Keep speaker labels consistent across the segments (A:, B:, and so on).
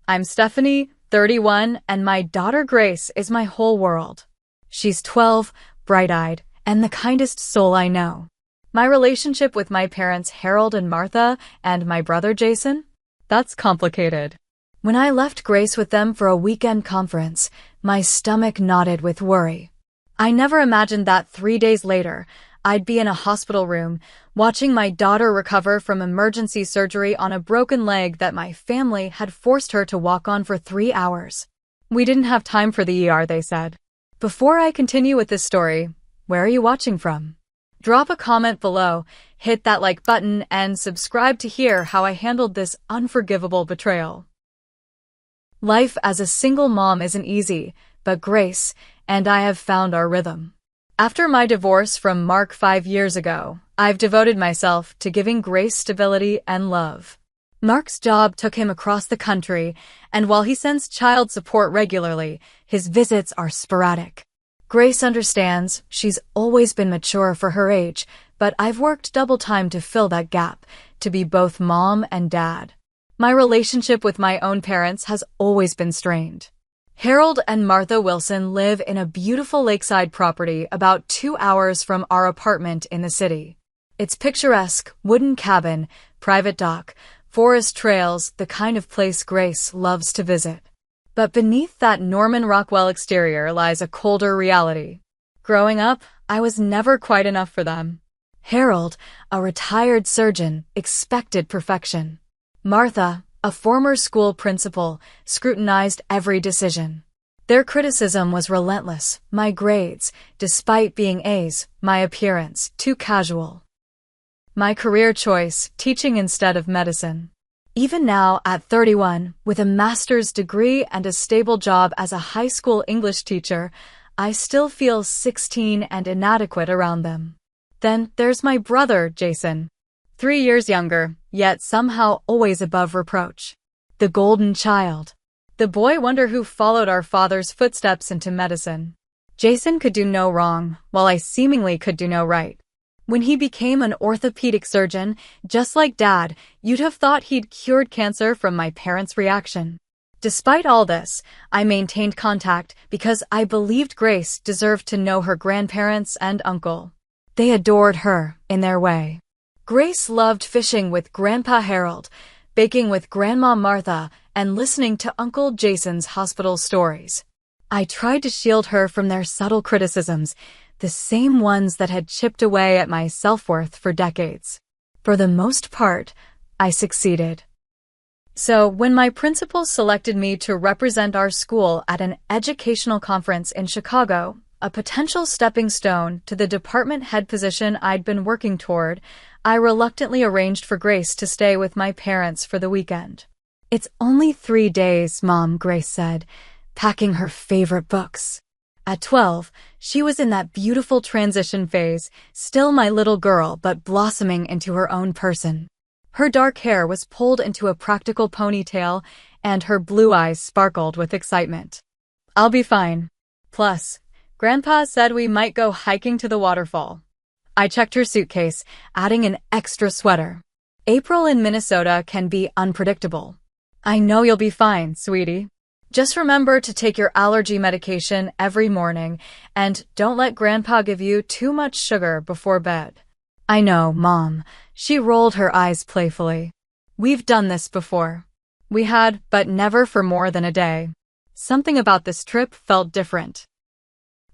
A: I'm Stephanie, 31, and my daughter Grace is my whole world. She's 12, bright-eyed, and the kindest soul I know. My relationship with my parents Harold and Martha and my brother Jason? That's complicated. When I left Grace with them for a weekend conference, my stomach knotted with worry. I never imagined that 3 days later, I'd be in a hospital room, watching my daughter recover from emergency surgery on a broken leg that my family had forced her to walk on for 3 hours. We didn't have time for the ER, they said. Before I continue with this story, where are you watching from? Drop a comment below, hit that like button, and subscribe to hear how I handled this unforgivable betrayal. Life as a single mom isn't easy, but Grace and I have found our rhythm. After my divorce from Mark 5 years ago, I've devoted myself to giving Grace stability and love. Mark's job took him across the country, and while he sends child support regularly, his visits are sporadic. Grace understands she's always been mature for her age, but I've worked double time to fill that gap, to be both mom and dad. My relationship with my own parents has always been strained. Harold and Martha Wilson live in a beautiful lakeside property about 2 hours from our apartment in the city. It's picturesque, wooden cabin, private dock, forest trails, the kind of place Grace loves to visit. But beneath that Norman Rockwell exterior lies a colder reality. Growing up, I was never quite enough for them. Harold, a retired surgeon, expected perfection. Martha, a former school principal, scrutinized every decision. Their criticism was relentless. My grades, despite being A's, my appearance, too casual. My career choice, teaching instead of medicine. Even now, at 31, with a master's degree and a stable job as a high school English teacher, I still feel 16 and inadequate around them. Then there's my brother, Jason. 3 years younger, yet somehow always above reproach. The golden child. The boy wonder who followed our father's footsteps into medicine. Jason could do no wrong, while I seemingly could do no right. When he became an orthopedic surgeon, just like Dad, you'd have thought he'd cured cancer from my parents' reaction. Despite all this, I maintained contact because I believed Grace deserved to know her grandparents and uncle. They adored her, in their way. Grace loved fishing with Grandpa Harold, baking with Grandma Martha, and listening to Uncle Jason's hospital stories. I tried to shield her from their subtle criticisms, the same ones that had chipped away at my self-worth for decades. For the most part, I succeeded. So, when my principal selected me to represent our school at an educational conference in Chicago, a potential stepping stone to the department head position I'd been working toward, I reluctantly arranged for Grace to stay with my parents for the weekend. "It's only 3 days, Mom," Grace said, packing her favorite books. At 12, she was in that beautiful transition phase, still my little girl but blossoming into her own person. Her dark hair was pulled into a practical ponytail, and her blue eyes sparkled with excitement. "I'll be fine. Plus, Grandpa said we might go hiking to the waterfall." I checked her suitcase, adding an extra sweater. April in Minnesota can be unpredictable. "I know you'll be fine, sweetie. Just remember to take your allergy medication every morning, and don't let Grandpa give you too much sugar before bed." "I know, Mom." She rolled her eyes playfully. "We've done this before." We had, but never for more than a day. Something about this trip felt different.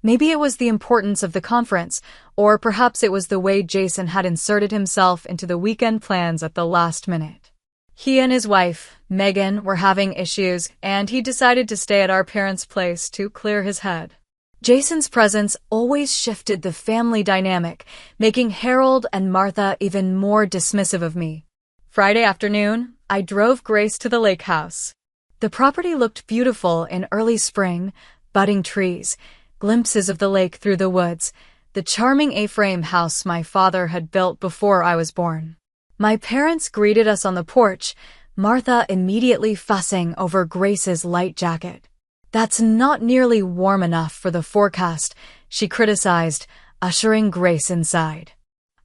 A: Maybe it was the importance of the conference, or perhaps it was the way Jason had inserted himself into the weekend plans at the last minute. He and his wife, Megan, were having issues, and he decided to stay at our parents' place to clear his head. Jason's presence always shifted the family dynamic, making Harold and Martha even more dismissive of me. Friday afternoon, I drove Grace to the lake house. The property looked beautiful in early spring, budding trees, glimpses of the lake through the woods, the charming A-frame house my father had built before I was born. My parents greeted us on the porch, Martha immediately fussing over Grace's light jacket. "That's not nearly warm enough for the forecast," she criticized, ushering Grace inside.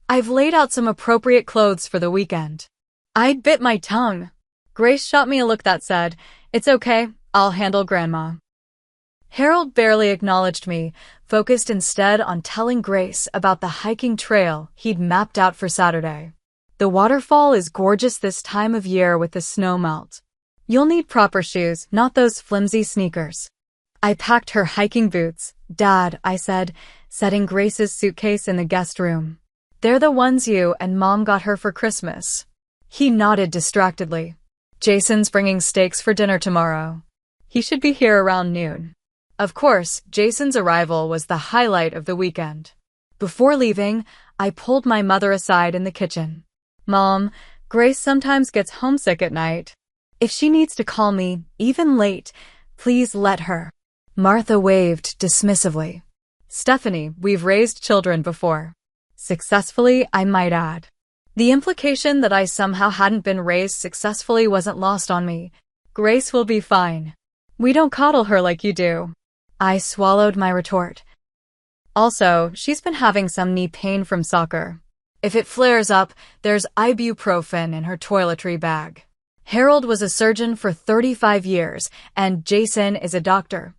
A: "I've laid out some appropriate clothes for the weekend." I bit my tongue. Grace shot me a look that said, "It's okay, I'll handle Grandma." Harold barely acknowledged me, focused instead on telling Grace about the hiking trail he'd mapped out for Saturday. The waterfall is gorgeous this time of year with the snow melt. You'll need proper shoes, not those flimsy sneakers. I packed her hiking boots. Dad, I said, setting Grace's suitcase in the guest room. They're the ones you and Mom got her for Christmas. He nodded distractedly. Jason's bringing steaks for dinner tomorrow. He should be here around noon. Of course, Jason's arrival was the highlight of the weekend. Before leaving, I pulled my mother aside in the kitchen. Mom, Grace sometimes gets homesick at night. If she needs to call me, even late, please let her. Martha waved dismissively. Stephanie, we've raised children before. Successfully, I might add. The implication that I somehow hadn't been raised successfully wasn't lost on me. Grace will be fine. We don't coddle her like you do. I swallowed my retort. Also, she's been having some knee pain from soccer. If it flares up, there's ibuprofen in her toiletry bag. Harold was a surgeon for 35 years, and Jason is a doctor.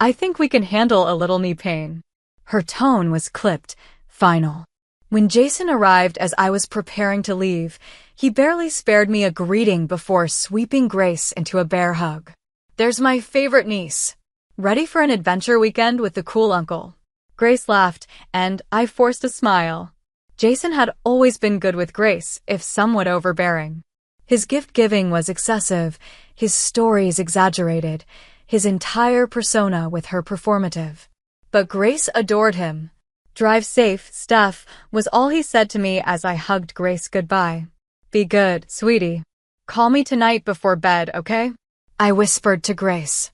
A: I think we can handle a little knee pain. Her tone was clipped, final. When Jason arrived as I was preparing to leave, he barely spared me a greeting before sweeping Grace into a bear hug. There's my favorite niece. Ready for an adventure weekend with the cool uncle? Grace laughed, and I forced a smile. Jason had always been good with Grace, if somewhat overbearing. His gift-giving was excessive, his stories exaggerated, his entire persona with her performative. But Grace adored him. Drive safe, Steph, was all he said to me as I hugged Grace goodbye. Be good, sweetie. Call me tonight before bed, okay? I whispered to Grace.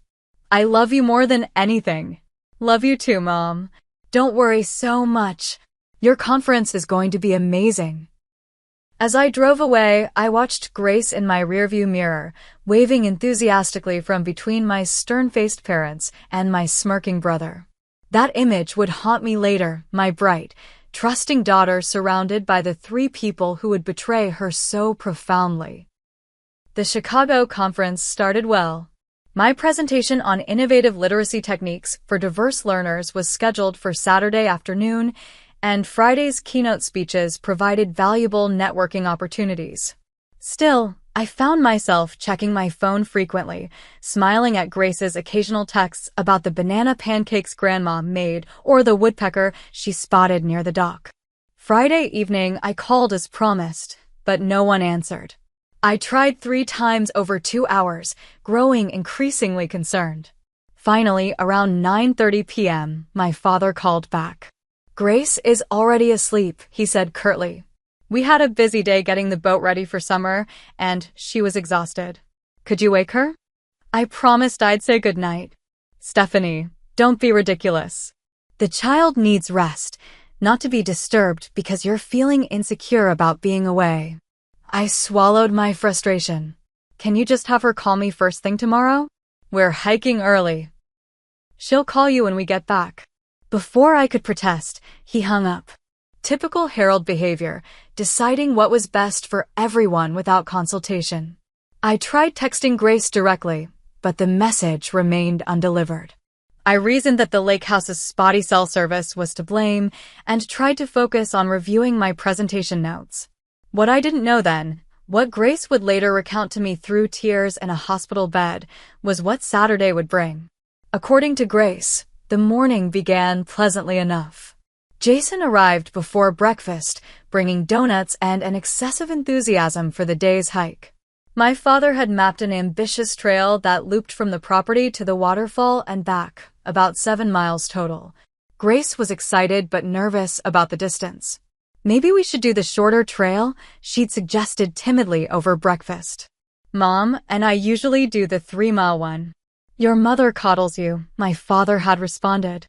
A: I love you more than anything. Love you too, Mom. Don't worry so much. Your conference is going to be amazing. As I drove away, I watched Grace in my rearview mirror, waving enthusiastically from between my stern-faced parents and my smirking brother. That image would haunt me later, my bright, trusting daughter surrounded by the three people who would betray her so profoundly. The Chicago conference started well. My presentation on innovative literacy techniques for diverse learners was scheduled for Saturday afternoon, and Friday's keynote speeches provided valuable networking opportunities. Still, I found myself checking my phone frequently, smiling at Grace's occasional texts about the banana pancakes Grandma made or the woodpecker she spotted near the dock. Friday evening, I called as promised, but no one answered. I tried 3 times over 2 hours, growing increasingly concerned. Finally, around 9:30 p.m., my father called back. Grace is already asleep, he said curtly. We had a busy day getting the boat ready for summer, and she was exhausted. Could you wake her? I promised I'd say goodnight. Stephanie, don't be ridiculous. The child needs rest, not to be disturbed because you're feeling insecure about being away. I swallowed my frustration. Can you just have her call me first thing tomorrow? We're hiking early. She'll call you when we get back. Before I could protest, he hung up. Typical Harold behavior, deciding what was best for everyone without consultation. I tried texting Grace directly, but the message remained undelivered. I reasoned that the lake house's spotty cell service was to blame and tried to focus on reviewing my presentation notes. What I didn't know then, what Grace would later recount to me through tears in a hospital bed, was what Saturday would bring. According to Grace, the morning began pleasantly enough. Jason arrived before breakfast, bringing donuts and an excessive enthusiasm for the day's hike. My father had mapped an ambitious trail that looped from the property to the waterfall and back, about 7 miles total. Grace was excited but nervous about the distance. Maybe we should do the shorter trail, she'd suggested timidly over breakfast. Mom and I usually do the 3-mile one. Your mother coddles you, my father had responded.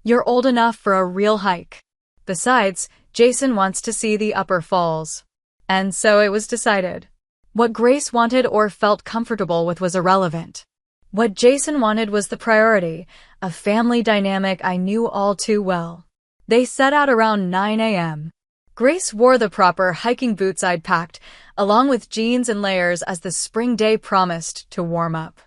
A: You're old enough for a real hike. Besides, Jason wants to see the upper falls. And so it was decided. What Grace wanted or felt comfortable with was irrelevant. What Jason wanted was the priority, a family dynamic I knew all too well. They set out around 9 a.m. Grace wore the proper hiking boots I'd packed, along with jeans and layers as the spring day promised to warm up.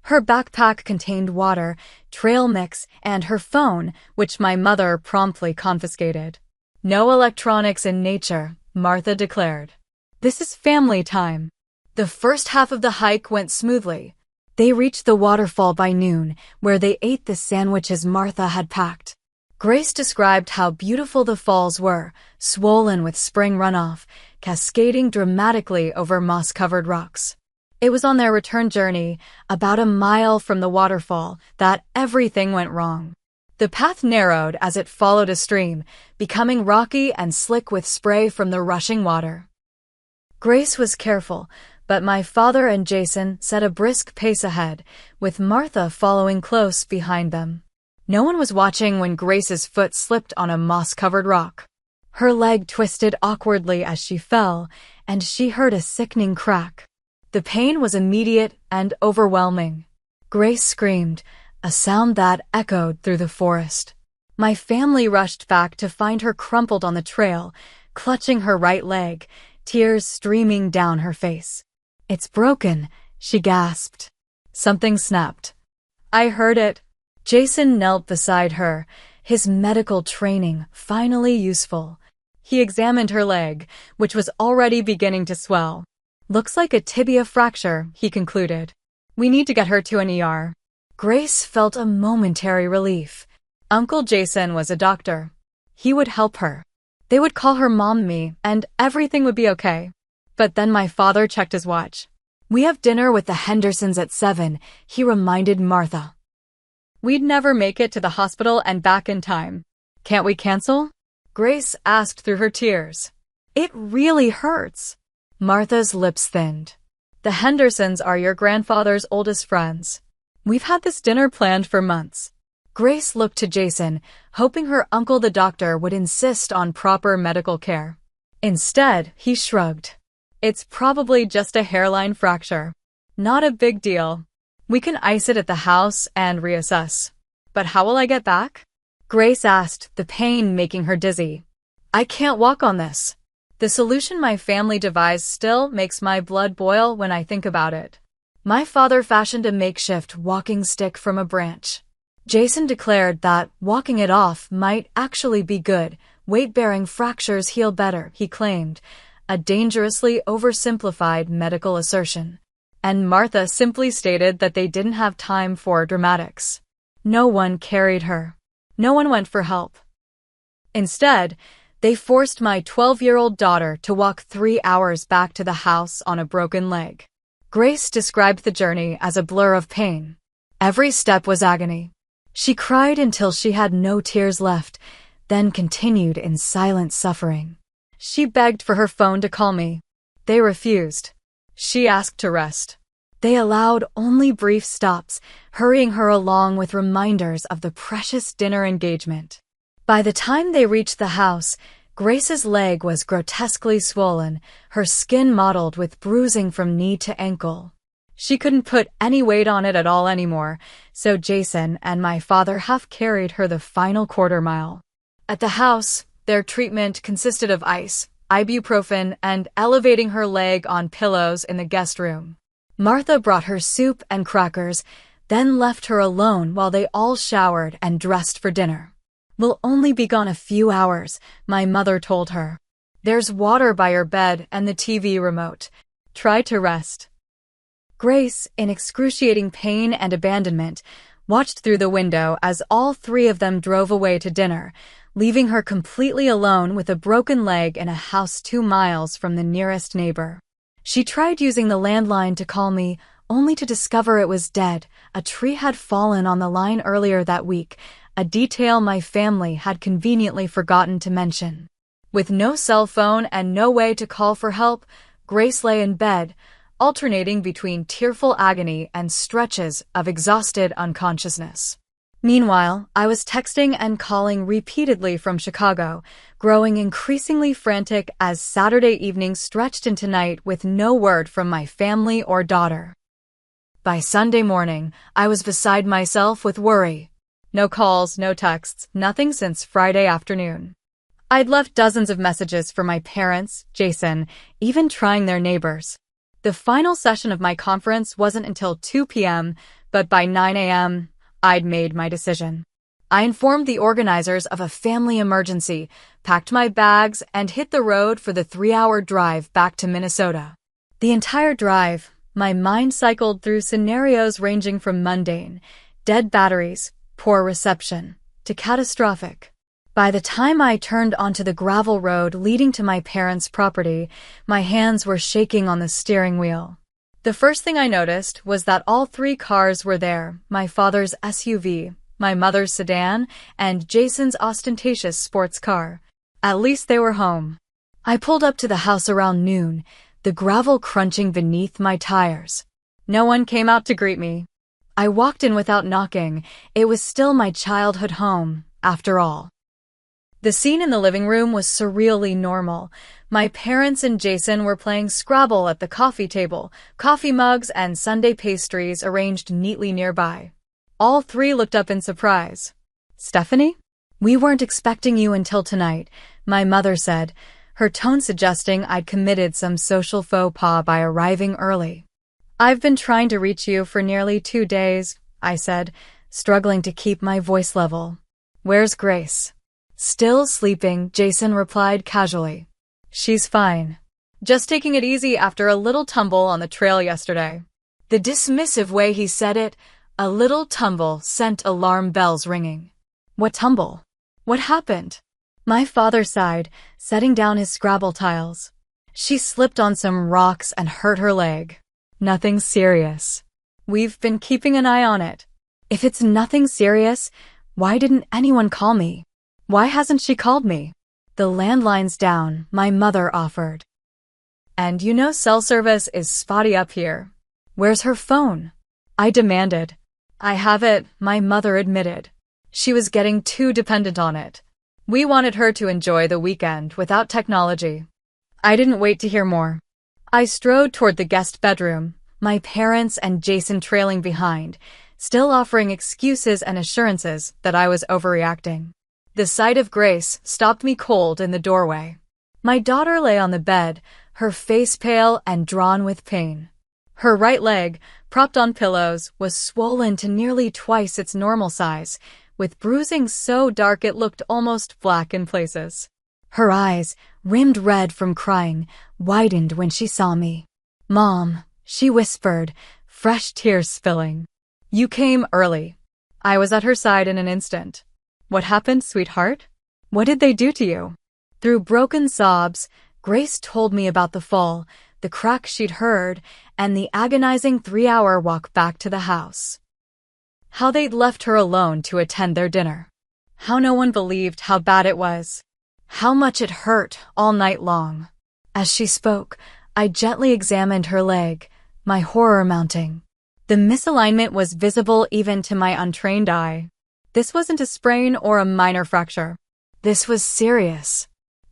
A: Her backpack contained water, trail mix, and her phone, which my mother promptly confiscated. "No electronics in nature," Martha declared. "This is family time." The first half of the hike went smoothly. They reached the waterfall by noon, where they ate the sandwiches Martha had packed. Grace described how beautiful the falls were, swollen with spring runoff, cascading dramatically over moss-covered rocks. It was on their return journey, about a mile from the waterfall, that everything went wrong. The path narrowed as it followed a stream, becoming rocky and slick with spray from the rushing water. Grace was careful, but my father and Jason set a brisk pace ahead, with Martha following close behind them. No one was watching when Grace's foot slipped on a moss-covered rock. Her leg twisted awkwardly as she fell, and she heard a sickening crack. The pain was immediate and overwhelming. Grace screamed, a sound that echoed through the forest. My family rushed back to find her crumpled on the trail, clutching her right leg, tears streaming down her face. "It's broken," she gasped. Something snapped. I heard it. Jason knelt beside her, his medical training finally useful. He examined her leg, which was already beginning to swell. "Looks like a tibia fracture," he concluded. "We need to get her to an ER." Grace felt a momentary relief. Uncle Jason was a doctor. He would help her. They would call her Mommy, and everything would be okay. But then my father checked his watch. "We have dinner with the Hendersons at 7, he reminded Martha. We'd never make it to the hospital and back in time. "Can't we cancel?" Grace asked through her tears. "It really hurts." Martha's lips thinned. "The Hendersons are your grandfather's oldest friends. We've had this dinner planned for months." Grace looked to Jason, hoping her uncle the doctor would insist on proper medical care. Instead, he shrugged. "It's probably just a hairline fracture. Not a big deal. We can ice it at the house and reassess." "But how will I get back?" Grace asked, the pain making her dizzy. "I can't walk on this." The solution my family devised still makes my blood boil when I think about it. My father fashioned a makeshift walking stick from a branch. Jason declared that walking it off might actually be good. Weight-bearing fractures heal better, he claimed, a dangerously oversimplified medical assertion. And Martha simply stated that they didn't have time for dramatics. No one carried her. No one went for help. Instead, they forced my 12-year-old daughter to walk 3 hours back to the house on a broken leg. Grace described the journey as a blur of pain. Every step was agony. She cried until she had no tears left, then continued in silent suffering. She begged for her phone to call me. They refused. She asked to rest. They allowed only brief stops, hurrying her along with reminders of the precious dinner engagement. By the time they reached the house, Grace's leg was grotesquely swollen, her skin mottled with bruising from knee to ankle. She couldn't put any weight on it at all anymore, so Jason and my father half-carried her the final quarter-mile. At the house, their treatment consisted of ice, ibuprofen, and elevating her leg on pillows in the guest room. Martha brought her soup and crackers, then left her alone while they all showered and dressed for dinner. "We'll only be gone a few hours," my mother told her. "There's water by your bed and the TV remote. Try to rest." Grace, in excruciating pain and abandonment, watched through the window as all 3 of them drove away to dinner, leaving her completely alone with a broken leg in a house 2 miles from the nearest neighbor. She tried using the landline to call me, only to discover it was dead. A tree had fallen on the line earlier that week, a detail my family had conveniently forgotten to mention. With no cell phone and no way to call for help, Grace lay in bed, alternating between tearful agony and stretches of exhausted unconsciousness. Meanwhile, I was texting and calling repeatedly from Chicago, growing increasingly frantic as Saturday evening stretched into night with no word from my family or daughter. By Sunday morning, I was beside myself with worry. No calls, no texts, nothing since Friday afternoon. I'd left dozens of messages for my parents, Jason, even trying their neighbors. The final session of my conference wasn't until 2 p.m., but by 9 a.m., I'd made my decision. I informed the organizers of a family emergency, packed my bags, and hit the road for the 3-hour drive back to Minnesota. The entire drive, my mind cycled through scenarios ranging from mundane, dead batteries, poor reception, to catastrophic. By the time I turned onto the gravel road leading to my parents' property, my hands were shaking on the steering wheel. The first thing I noticed was that all 3 cars were there: my father's SUV, my mother's sedan, and Jason's ostentatious sports car. At least they were home. I pulled up to the house around noon, the gravel crunching beneath my tires. No one came out to greet me. I walked in without knocking. It was still my childhood home, after all. The scene in the living room was surreally normal. My parents and Jason were playing Scrabble at the coffee table, coffee mugs and sundae pastries arranged neatly nearby. All 3 looked up in surprise. "Stephanie? We weren't expecting you until tonight," my mother said, her tone suggesting I'd committed some social faux pas by arriving early. "I've been trying to reach you for nearly 2 days," I said, struggling to keep my voice level. "Where's Grace?" "Still sleeping," Jason replied casually. "She's fine. Just taking it easy after a little tumble on the trail yesterday." The dismissive way he said it, a little tumble, sent alarm bells ringing. What tumble? What happened? My father sighed, setting down his Scrabble tiles. "She slipped on some rocks and hurt her leg. Nothing serious. We've been keeping an eye on it." "If it's nothing serious, why didn't anyone call me? Why hasn't she called me?" "The landline's down," my mother offered. "And you know cell service is spotty up here." "Where's her phone?" I demanded. "I have it," my mother admitted. She was getting too dependent on it. We wanted her to enjoy the weekend without technology. I didn't wait to hear more. I strode toward the guest bedroom, my parents and Jason trailing behind, still offering excuses and assurances that I was overreacting. The sight of Grace stopped me cold in the doorway. My daughter lay on the bed, her face pale and drawn with pain. Her right leg, propped on pillows, was swollen to nearly twice its normal size, with bruising so dark it looked almost black in places. Her eyes, rimmed red from crying, widened when she saw me. "Mom," she whispered, fresh tears spilling. "You came early." I was at her side in an instant. "What happened, sweetheart? What did they do to you?" Through broken sobs, Grace told me about the fall, the crack she'd heard, and the agonizing 3-hour walk back to the house. How they'd left her alone to attend their dinner. How no one believed how bad it was. How much it hurt all night long. As she spoke, I gently examined her leg, my horror mounting. The misalignment was visible even to my untrained eye. This wasn't a sprain or a minor fracture. This was serious.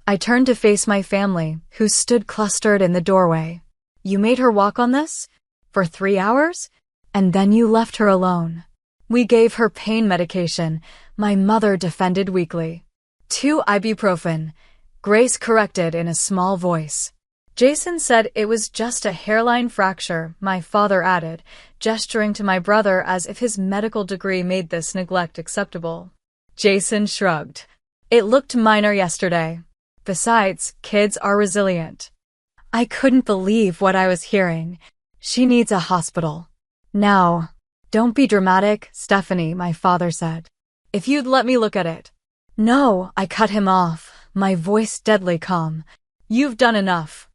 A: I turned to face my family, who stood clustered in the doorway. "You made her walk on this? For 3 hours? And then you left her alone." "We gave her pain medication," my mother defended weakly. "2 ibuprofen," Grace corrected in a small voice. "Jason said it was just a hairline fracture," my father added, gesturing to my brother as if his medical degree made this neglect acceptable. Jason shrugged. "It looked minor yesterday. Besides, kids are resilient." I couldn't believe what I was hearing. "She needs a hospital." "Now, don't be dramatic, Stephanie," my father said. "If you'd let me look at it." "No," I cut him off, my voice deadly calm. "You've done enough.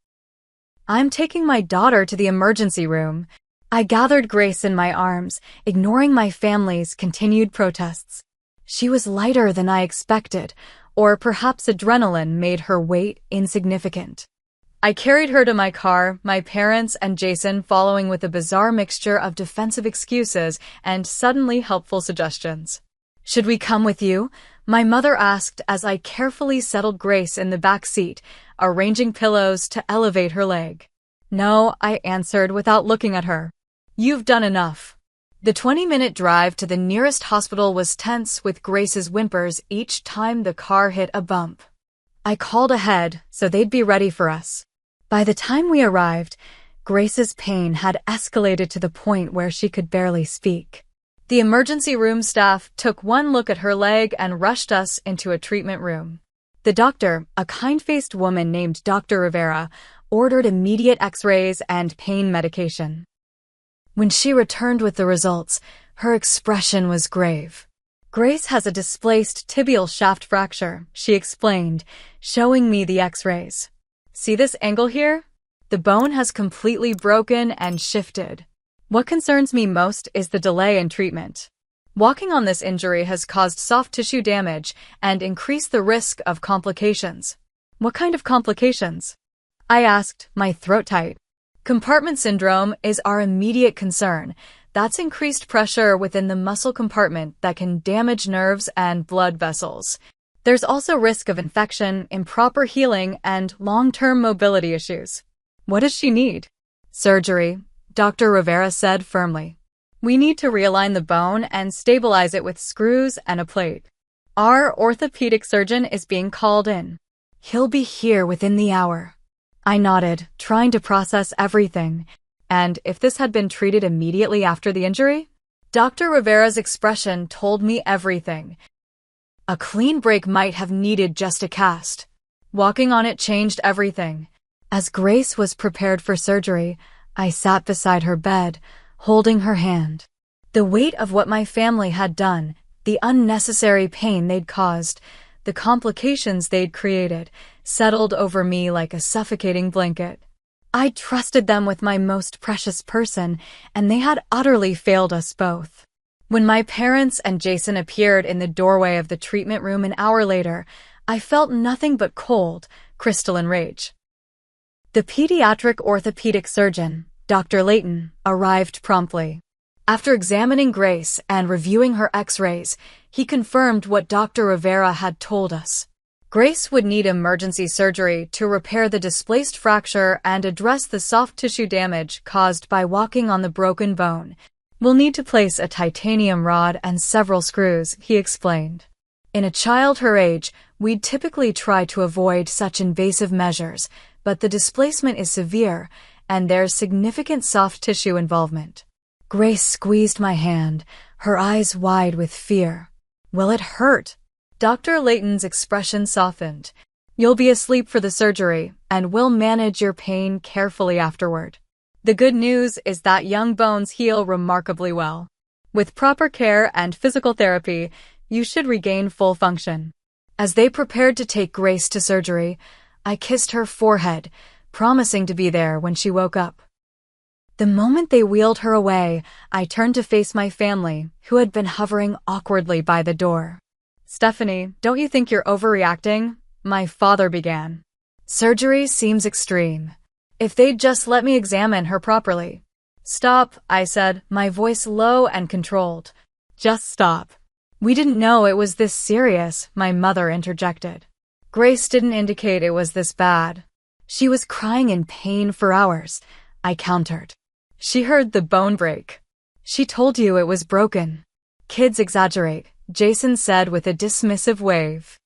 A: I'm taking my daughter to the emergency room." I gathered Grace in my arms, ignoring my family's continued protests. She was lighter than I expected, or perhaps adrenaline made her weight insignificant. I carried her to my car, my parents and Jason following with a bizarre mixture of defensive excuses and suddenly helpful suggestions. "Should we come with you?" my mother asked as I carefully settled Grace in the back seat, arranging pillows to elevate her leg. "No," I answered without looking at her. "You've done enough." The 20-minute drive to the nearest hospital was tense with Grace's whimpers each time the car hit a bump. I called ahead so they'd be ready for us. By the time we arrived, Grace's pain had escalated to the point where she could barely speak. The emergency room staff took one look at her leg and rushed us into a treatment room. The doctor, a kind-faced woman named Dr. Rivera, ordered immediate x-rays and pain medication. When she returned with the results, her expression was grave. Grace has a displaced tibial shaft fracture, she explained, showing me the x-rays. See this angle here? The bone has completely broken and shifted. What concerns me most is the delay in treatment. Walking on this injury has caused soft tissue damage and increased the risk of complications. What kind of complications? I asked, my throat tight. Compartment syndrome is our immediate concern. That's increased pressure within the muscle compartment that can damage nerves and blood vessels. There's also risk of infection, improper healing, and long-term mobility issues. What does she need? Surgery, Dr. Rivera said firmly. We need to realign the bone and stabilize it with screws and a plate. Our orthopedic surgeon is being called in. He'll be here within the hour. I nodded, trying to process everything. And if this had been treated immediately after the injury? Dr. Rivera's expression told me everything. A clean break might have needed just a cast. Walking on it changed everything. As Grace was prepared for surgery, I sat beside her bed, holding her hand. The weight of what my family had done, the unnecessary pain they'd caused, the complications they'd created, settled over me like a suffocating blanket. I trusted them with my most precious person, and they had utterly failed us both. When my parents and Jason appeared in the doorway of the treatment room an hour later, I felt nothing but cold, crystalline rage. The pediatric orthopedic surgeon, Dr. Layton, arrived promptly. After examining Grace and reviewing her x-rays, he confirmed what Dr. Rivera had told us. Grace would need emergency surgery to repair the displaced fracture and address the soft tissue damage caused by walking on the broken bone. We'll need to place a titanium rod and several screws, he explained. In a child her age, we'd typically try to avoid such invasive measures, but the displacement is severe, and there's significant soft tissue involvement. Grace squeezed my hand, her eyes wide with fear. Will it hurt? Dr. Layton's expression softened. You'll be asleep for the surgery, and we'll manage your pain carefully afterward. The good news is that young bones heal remarkably well. With proper care and physical therapy, you should regain full function. As they prepared to take Grace to surgery, I kissed her forehead, promising to be there when she woke up. The moment they wheeled her away, I turned to face my family, who had been hovering awkwardly by the door. Stephanie, don't you think you're overreacting? My father began. Surgery seems extreme. If they'd just let me examine her properly. Stop, I said, my voice low and controlled. Just stop. We didn't know it was this serious, my mother interjected. Grace didn't indicate it was this bad. She was crying in pain for hours, I countered. She heard the bone break. She told you it was broken. Kids exaggerate, Jason said with a dismissive wave.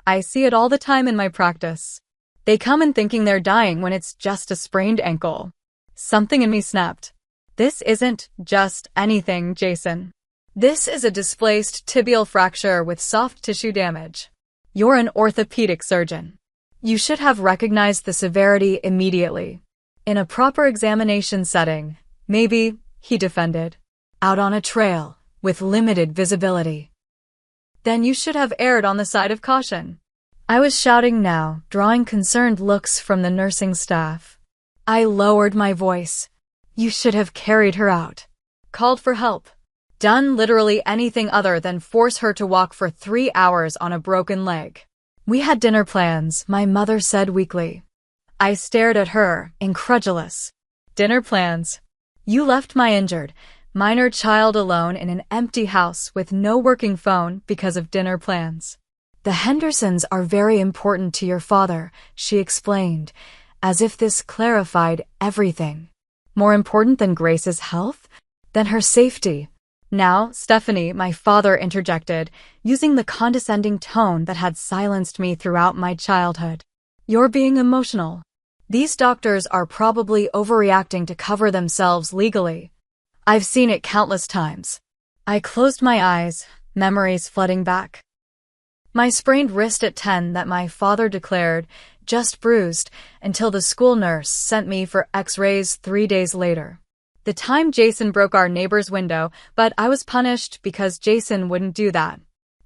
A: I see it all the time in my practice. They come in thinking they're dying when it's just a sprained ankle. Something in me snapped. This isn't just anything, Jason. This is a displaced tibial fracture with soft tissue damage. You're an orthopedic surgeon. You should have recognized the severity immediately. In a proper examination setting, maybe, he defended. Out on a trail, with limited visibility. Then you should have erred on the side of caution. I was shouting now, drawing concerned looks from the nursing staff. I lowered my voice. You should have carried her out. Called for help. Done literally anything other than force her to walk for 3 hours on a broken leg. We had dinner plans, my mother said weakly. I stared at her, incredulous. Dinner plans? You left my injured, minor child alone in an empty house with no working phone because of dinner plans. The Hendersons are very important to your father, she explained, as if this clarified everything. More important than Grace's health? Than her safety? Now, Stephanie, my father interjected, using the condescending tone that had silenced me throughout my childhood. You're being emotional. These doctors are probably overreacting to cover themselves legally. I've seen it countless times. I closed my eyes, memories flooding back. My sprained wrist at 10 that my father declared just bruised until the school nurse sent me for x-rays 3 days later. The time Jason broke our neighbor's window, but I was punished because Jason wouldn't do that.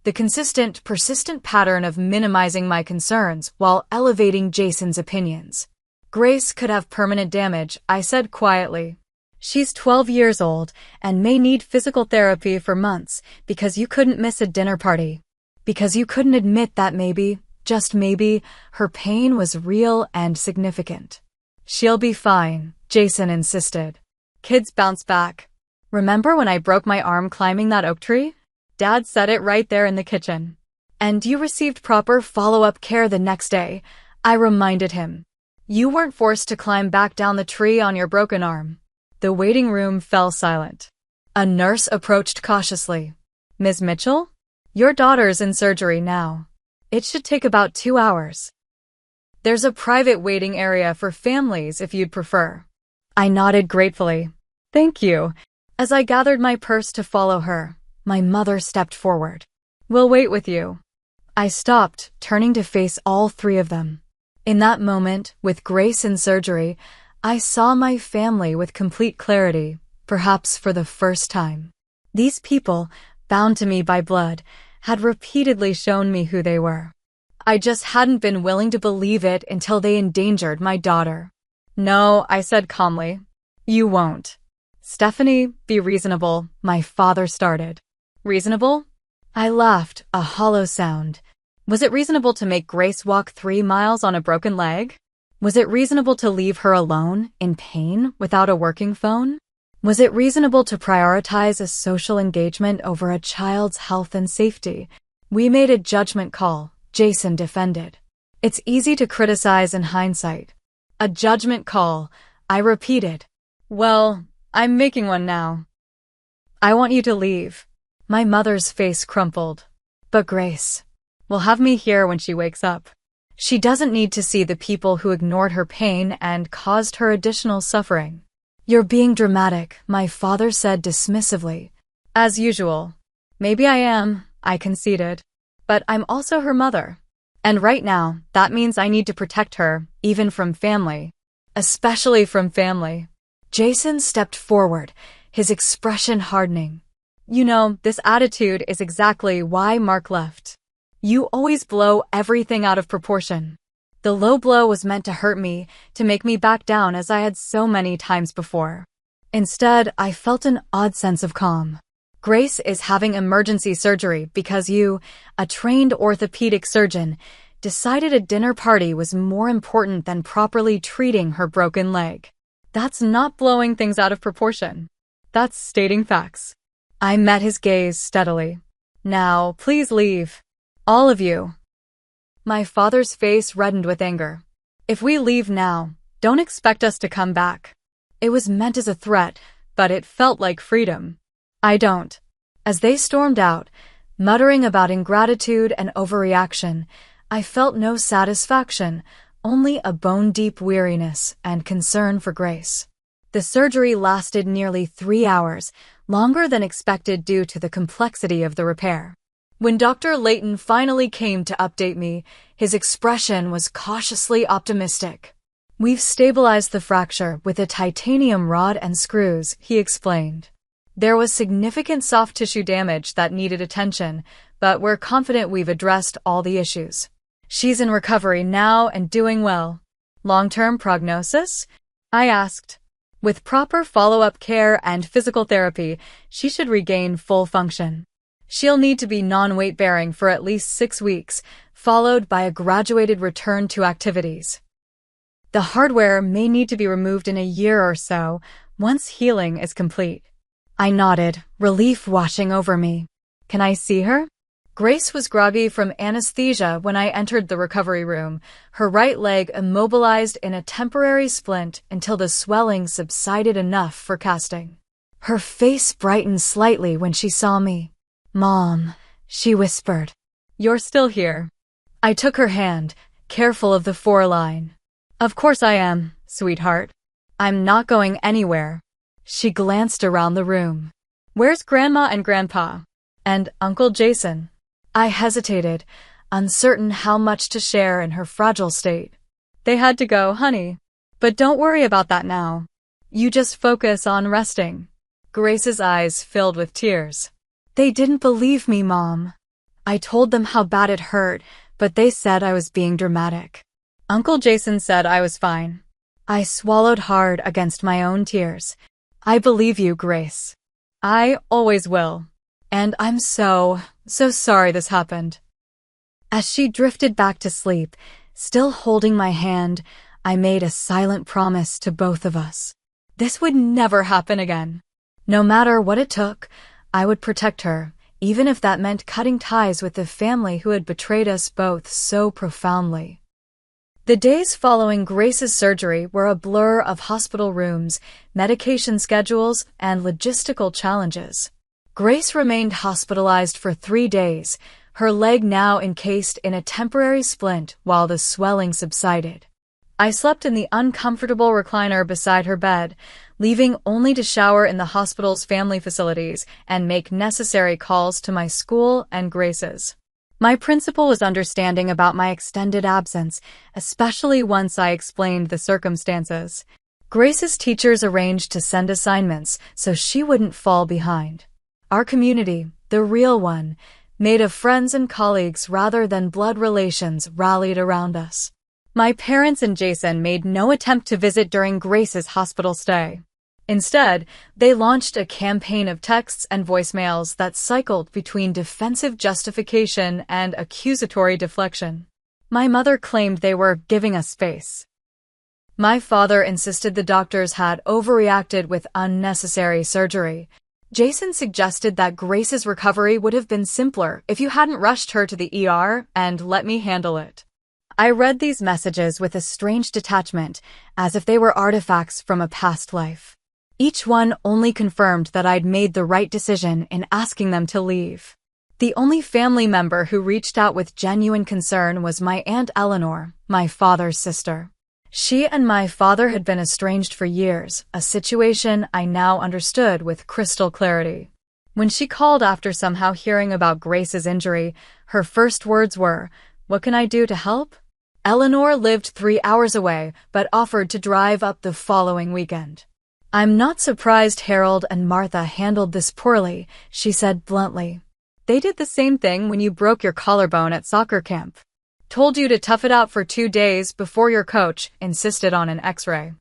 A: The consistent, persistent pattern of minimizing my concerns while elevating Jason's opinions. Grace could have permanent damage, I said quietly. She's 12 years old and may need physical therapy for months because you couldn't miss a dinner party. Because you couldn't admit that maybe, just maybe, her pain was real and significant. She'll be fine, Jason insisted. Kids bounce back. Remember when I broke my arm climbing that oak tree? Dad said it right there in the kitchen. And you received proper follow-up care the next day, I reminded him. You weren't forced to climb back down the tree on your broken arm. The waiting room fell silent. A nurse approached cautiously. Ms. Mitchell? Your daughter's in surgery now. It should take about 2 hours. There's a private waiting area for families if you'd prefer. I nodded gratefully. Thank you. As I gathered my purse to follow her, my mother stepped forward. We'll wait with you. I stopped, turning to face all 3 of them. In that moment, with Grace in surgery, I saw my family with complete clarity, perhaps for the first time. These people, bound to me by blood, had repeatedly shown me who they were. I just hadn't been willing to believe it until they endangered my daughter. No, I said calmly. You won't. Stephanie, be reasonable, my father started. Reasonable? I laughed, a hollow sound. Was it reasonable to make Grace walk 3 miles on a broken leg? Was it reasonable to leave her alone, in pain, without a working phone? Was it reasonable to prioritize a social engagement over a child's health and safety? We made a judgment call, Jason defended. It's easy to criticize in hindsight. A judgment call, I repeated. Well, I'm making one now. I want you to leave. My mother's face crumpled. But Grace will have me here when she wakes up. She doesn't need to see the people who ignored her pain and caused her additional suffering. You're being dramatic, my father said dismissively. As usual. Maybe I am, I conceded. But I'm also her mother. And right now, that means I need to protect her, even from family. Especially from family. Jason stepped forward, his expression hardening. You know, this attitude is exactly why Mark left. You always blow everything out of proportion. The low blow was meant to hurt me, to make me back down as I had so many times before. Instead, I felt an odd sense of calm. Grace is having emergency surgery because you, a trained orthopedic surgeon, decided a dinner party was more important than properly treating her broken leg. That's not blowing things out of proportion. That's stating facts. I met his gaze steadily. Now, please leave. All of you. My father's face reddened with anger. If we leave now, don't expect us to come back. It was meant as a threat, but it felt like freedom. I don't. As they stormed out, muttering about ingratitude and overreaction, I felt no satisfaction, only a bone-deep weariness and concern for Grace. The surgery lasted nearly 3 hours, longer than expected due to the complexity of the repair. When Dr. Layton finally came to update me, his expression was cautiously optimistic. We've stabilized the fracture with a titanium rod and screws, he explained. There was significant soft tissue damage that needed attention, but we're confident we've addressed all the issues. She's in recovery now and doing well. Long-term prognosis? I asked. With proper follow-up care and physical therapy, she should regain full function. She'll need to be non-weight-bearing for at least 6 weeks, followed by a graduated return to activities. The hardware may need to be removed in a year or so, once healing is complete. I nodded, relief washing over me. Can I see her? Grace was groggy from anesthesia when I entered the recovery room, her right leg immobilized in a temporary splint until the swelling subsided enough for casting. Her face brightened slightly when she saw me. "Mom," she whispered. "You're still here." I took her hand, careful of the foreline. "Of course I am, sweetheart. I'm not going anywhere." She glanced around the room. "Where's Grandma and Grandpa? And Uncle Jason?" I hesitated, uncertain how much to share in her fragile state. "They had to go, honey. But don't worry about that now. You just focus on resting." Grace's eyes filled with tears. "They didn't believe me, Mom. I told them how bad it hurt, but they said I was being dramatic. Uncle Jason said I was fine." I swallowed hard against my own tears. "I believe you, Grace. I always will. And I'm so sorry this happened." As she drifted back to sleep, still holding my hand, I made a silent promise to both of us. This would never happen again. No matter what it took, I would protect her, even if that meant cutting ties with the family who had betrayed us both so profoundly. The days following Grace's surgery were a blur of hospital rooms, medication schedules, and logistical challenges. Grace remained hospitalized for 3 days, her leg now encased in a temporary splint while the swelling subsided. I slept in the uncomfortable recliner beside her bed, leaving only to shower in the hospital's family facilities and make necessary calls to my school and Grace's. My principal was understanding about my extended absence, especially once I explained the circumstances. Grace's teachers arranged to send assignments so she wouldn't fall behind. Our community, the real one, made of friends and colleagues rather than blood relations, rallied around us. My parents and Jason made no attempt to visit during Grace's hospital stay. Instead, they launched a campaign of texts and voicemails that cycled between defensive justification and accusatory deflection. My mother claimed they were giving us space. My father insisted the doctors had overreacted with unnecessary surgery. Jason suggested that Grace's recovery would have been simpler if you hadn't rushed her to the ER and let me handle it. I read these messages with a strange detachment, as if they were artifacts from a past life. Each one only confirmed that I'd made the right decision in asking them to leave. The only family member who reached out with genuine concern was my Aunt Eleanor, my father's sister. She and my father had been estranged for years, a situation I now understood with crystal clarity. When she called after somehow hearing about Grace's injury, her first words were, "What can I do to help?" Eleanor lived 3 hours away, but offered to drive up the following weekend. "I'm not surprised Harold and Martha handled this poorly," she said bluntly. "They did the same thing when you broke your collarbone at soccer camp. Told you to tough it out for 2 days before your coach insisted on an X-ray."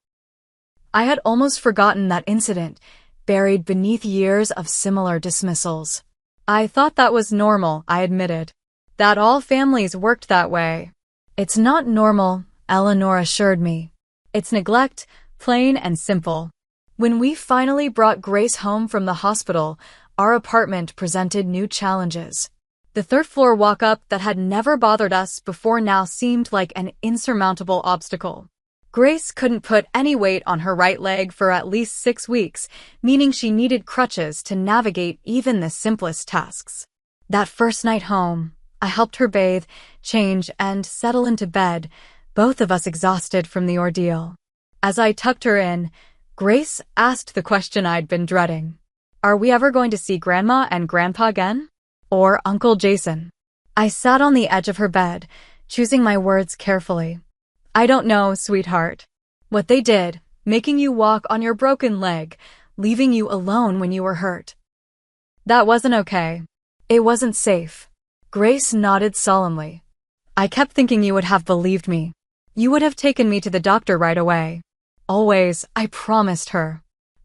A: I had almost forgotten that incident, buried beneath years of similar dismissals. "I thought that was normal," I admitted. "That all families worked that way." "It's not normal," Eleanor assured me. "It's neglect, plain and simple." When we finally brought Grace home from the hospital, our apartment presented new challenges. The third-floor walk-up that had never bothered us before now seemed like an insurmountable obstacle. Grace couldn't put any weight on her right leg for at least 6 weeks, meaning she needed crutches to navigate even the simplest tasks. That first night home, I helped her bathe, change, and settle into bed, both of us exhausted from the ordeal. As I tucked her in, Grace asked the question I'd been dreading. "Are we ever going to see Grandma and Grandpa again? Or Uncle Jason?" I sat on the edge of her bed, choosing my words carefully. "I don't know, sweetheart. What they did, making you walk on your broken leg, leaving you alone when you were hurt. That wasn't okay. It wasn't safe." Grace nodded solemnly. "I kept thinking you would have believed me. You would have taken me to the doctor right away. Always, I promised her.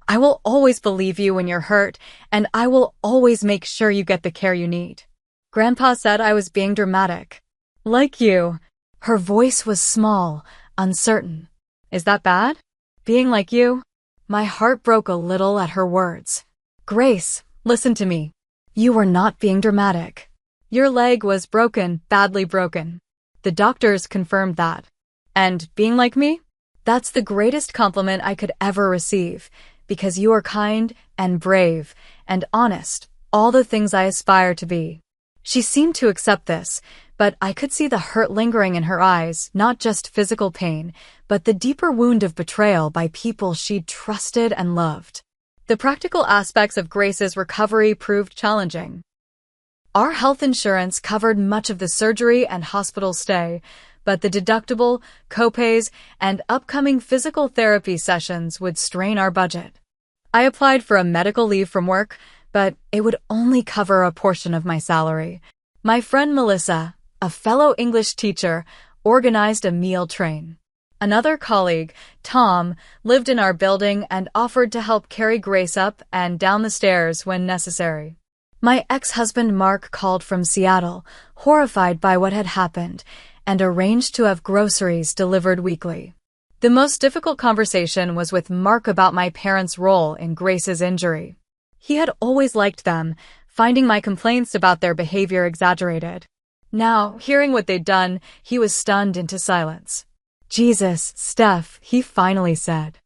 A: I will always believe you when you're hurt, and I will always make sure you get the care you need. Grandpa said I was being dramatic. Like you." Her voice was small, uncertain. "Is that bad? Being like you?" My heart broke a little at her words. "Grace, listen to me. You were not being dramatic. Your leg was broken, badly broken. The doctors confirmed that. And being like me? That's the greatest compliment I could ever receive. because you are kind and brave and honest, all the things I aspire to be." She seemed to accept this, but I could see the hurt lingering in her eyes, not just physical pain, but the deeper wound of betrayal by people she'd trusted and loved. The practical aspects of Grace's recovery proved challenging. Our health insurance covered much of the surgery and hospital stay, but the deductible, copays, and upcoming physical therapy sessions would strain our budget. I applied for a medical leave from work, but it would only cover a portion of my salary. My friend Melissa, a fellow English teacher, organized a meal train. Another colleague, Tom, lived in our building and offered to help carry Grace up and down the stairs when necessary. My ex-husband Mark called from Seattle, horrified by what had happened, and arranged to have groceries delivered weekly. The most difficult conversation was with Mark about my parents' role in Grace's injury. He had always liked them, finding my complaints about their behavior exaggerated. Now, hearing what they'd done, he was stunned into silence. "Jesus, Steph," he finally said.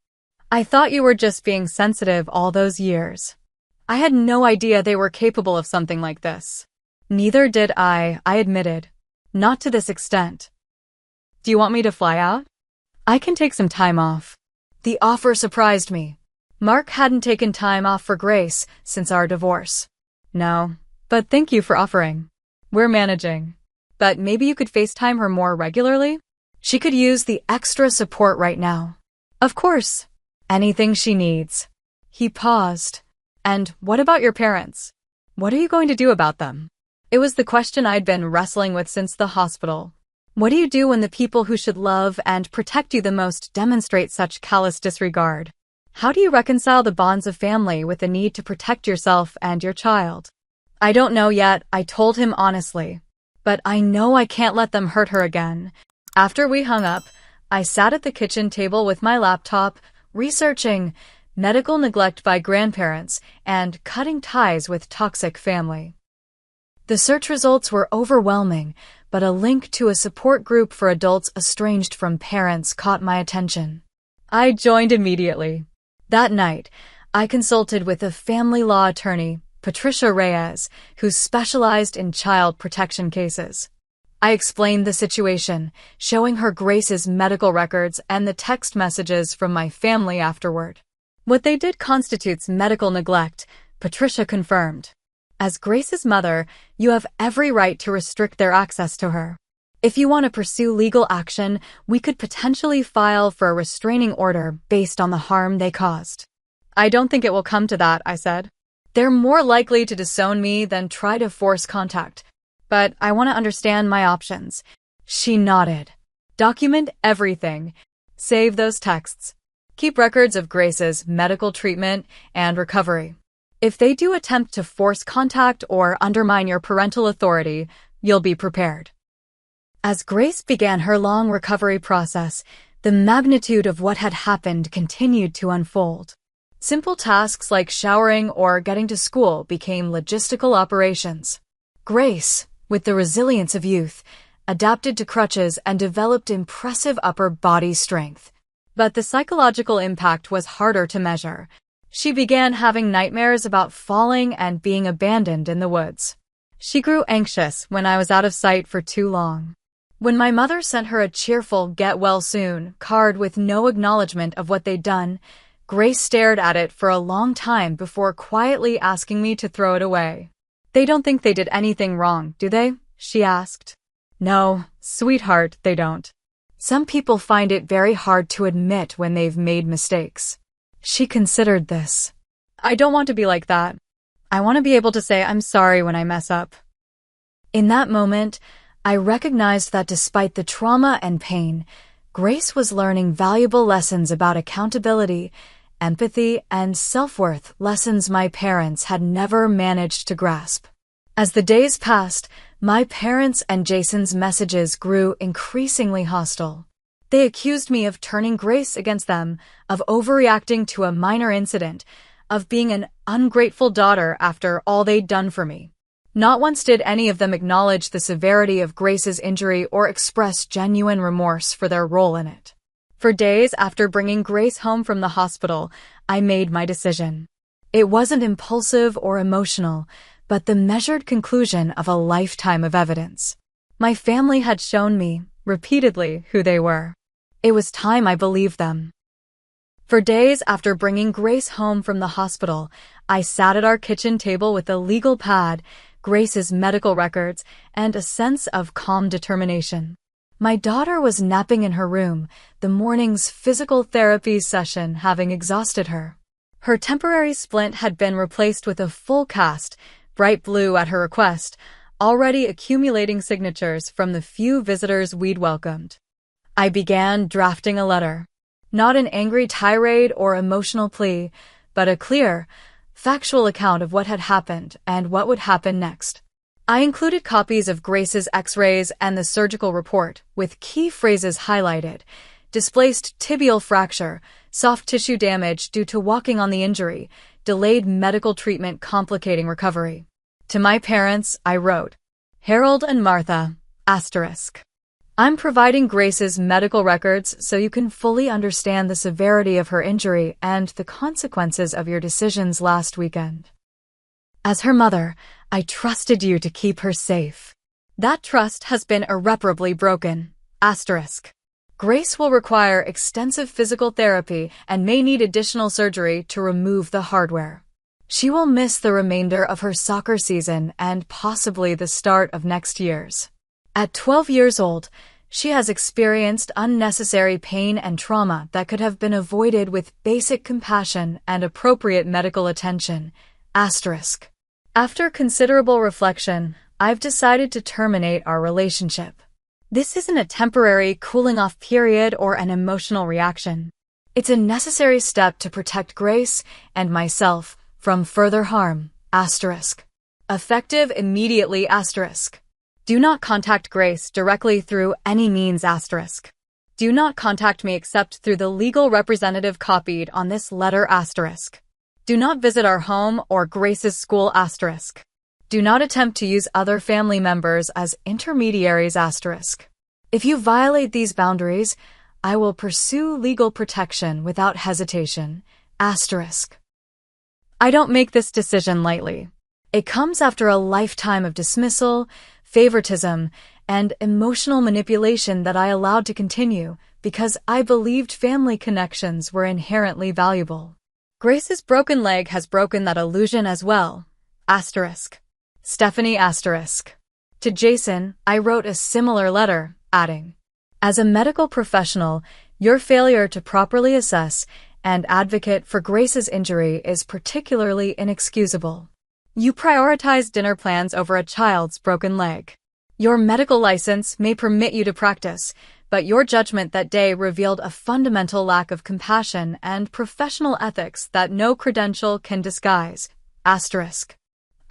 A: "I thought you were just being sensitive all those years. I had no idea they were capable of something like this." "Neither did I admitted. Not to this extent." "Do you want me to fly out? I can take some time off." The offer surprised me. Mark hadn't taken time off for Grace since our divorce. "No, but thank you for offering. We're managing. But maybe you could FaceTime her more regularly? She could use the extra support right now." "Of course. Anything she needs." He paused. "And what about your parents? What are you going to do about them?" It was the question I'd been wrestling with since the hospital. What do you do when the people who should love and protect you the most demonstrate such callous disregard? How do you reconcile the bonds of family with the need to protect yourself and your child? "I don't know yet," I told him honestly. "But I know I can't let them hurt her again." After we hung up, I sat at the kitchen table with my laptop, researching medical neglect by grandparents and cutting ties with toxic family. The search results were overwhelming, but a link to a support group for adults estranged from parents caught my attention. I joined immediately. That night, I consulted with a family law attorney, Patricia Reyes, who specialized in child protection cases. I explained the situation, showing her Grace's medical records and the text messages from my family afterward. What they did constitutes medical neglect, Patricia confirmed. As Grace's mother, you have every right to restrict their access to her. If you want to pursue legal action, we could potentially file for a restraining order based on the harm they caused. "I don't think it will come to that," I said. "They're more likely to disown me than try to force contact. But I want to understand my options." She nodded. "Document everything. Save those texts. Keep records of Grace's medical treatment and recovery. If they do attempt to force contact or undermine your parental authority, you'll be prepared." As Grace began her long recovery process, the magnitude of what had happened continued to unfold. Simple tasks like showering or getting to school became logistical operations. Grace, with the resilience of youth, adapted to crutches and developed impressive upper body strength. But the psychological impact was harder to measure. She began having nightmares about falling and being abandoned in the woods. She grew anxious when I was out of sight for too long. When my mother sent her a cheerful "get well soon" card with no acknowledgement of what they'd done, Grace stared at it for a long time before quietly asking me to throw it away. "They don't think they did anything wrong, do they?" she asked. "No, sweetheart, they don't. Some people find it very hard to admit when they've made mistakes." She considered this. "I don't want to be like that. I want to be able to say I'm sorry when I mess up." In that moment, I recognized that despite the trauma and pain, Grace was learning valuable lessons about accountability, empathy, and self-worth, lessons my parents had never managed to grasp. As the days passed, my parents and Jason's messages grew increasingly hostile. They accused me of turning Grace against them, of overreacting to a minor incident, of being an ungrateful daughter after all they'd done for me. Not once did any of them acknowledge the severity of Grace's injury or express genuine remorse for their role in it. For days after bringing Grace home from the hospital, I made my decision. It wasn't impulsive or emotional, but the measured conclusion of a lifetime of evidence. My family had shown me, repeatedly, who they were. It was time I believed them. For days after bringing Grace home from the hospital, I sat at our kitchen table with a legal pad, Grace's medical records, and a sense of calm determination. My daughter was napping in her room, the morning's physical therapy session having exhausted her. Her temporary splint had been replaced with a full cast, bright blue at her request, already accumulating signatures from the few visitors we'd welcomed. I began drafting a letter. Not an angry tirade or emotional plea, but a clear, factual account of what had happened and what would happen next. I included copies of Grace's x-rays and the surgical report, with key phrases highlighted: displaced tibial fracture, soft tissue damage due to walking on the injury, delayed medical treatment complicating recovery. To my parents, I wrote, Harold and Martha, *. I'm providing Grace's medical records so you can fully understand the severity of her injury and the consequences of your decisions last weekend. As her mother, I trusted you to keep her safe. That trust has been irreparably broken. *. Grace will require extensive physical therapy and may need additional surgery to remove the hardware. She will miss the remainder of her soccer season and possibly the start of next year's. At 12 years old, she has experienced unnecessary pain and trauma that could have been avoided with basic compassion and appropriate medical attention. *. After considerable reflection, I've decided to terminate our relationship. This isn't a temporary cooling-off period or an emotional reaction. It's a necessary step to protect Grace and myself from further harm. *. Effective immediately. *. Do not contact Grace directly through any means. *. Do not contact me except through the legal representative copied on this letter. *. Do not visit our home or Grace's school. *. Do not attempt to use other family members as intermediaries. *. If you violate these boundaries, I will pursue legal protection without hesitation. *. I don't make this decision lightly. It comes after a lifetime of dismissal, favoritism, and emotional manipulation that I allowed to continue because I believed family connections were inherently valuable. Grace's broken leg has broken that illusion as well. *. Stephanie. To Jason, I wrote a similar letter, adding, as a medical professional, your failure to properly assess and advocate for Grace's injury is particularly inexcusable. You prioritize dinner plans over a child's broken leg. Your medical license may permit you to practice, but your judgment that day revealed a fundamental lack of compassion and professional ethics that no credential can disguise. *.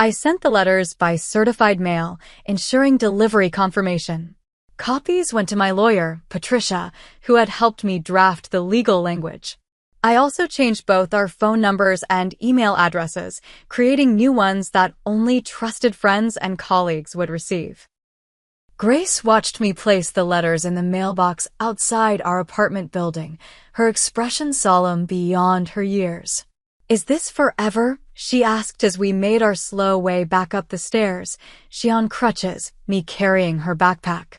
A: I sent the letters by certified mail, ensuring delivery confirmation. Copies went to my lawyer, Patricia, who had helped me draft the legal language. I also changed both our phone numbers and email addresses, creating new ones that only trusted friends and colleagues would receive. Grace watched me place the letters in the mailbox outside our apartment building, her expression solemn beyond her years. Is this forever? She asked as we made our slow way back up the stairs, she on crutches, me carrying her backpack.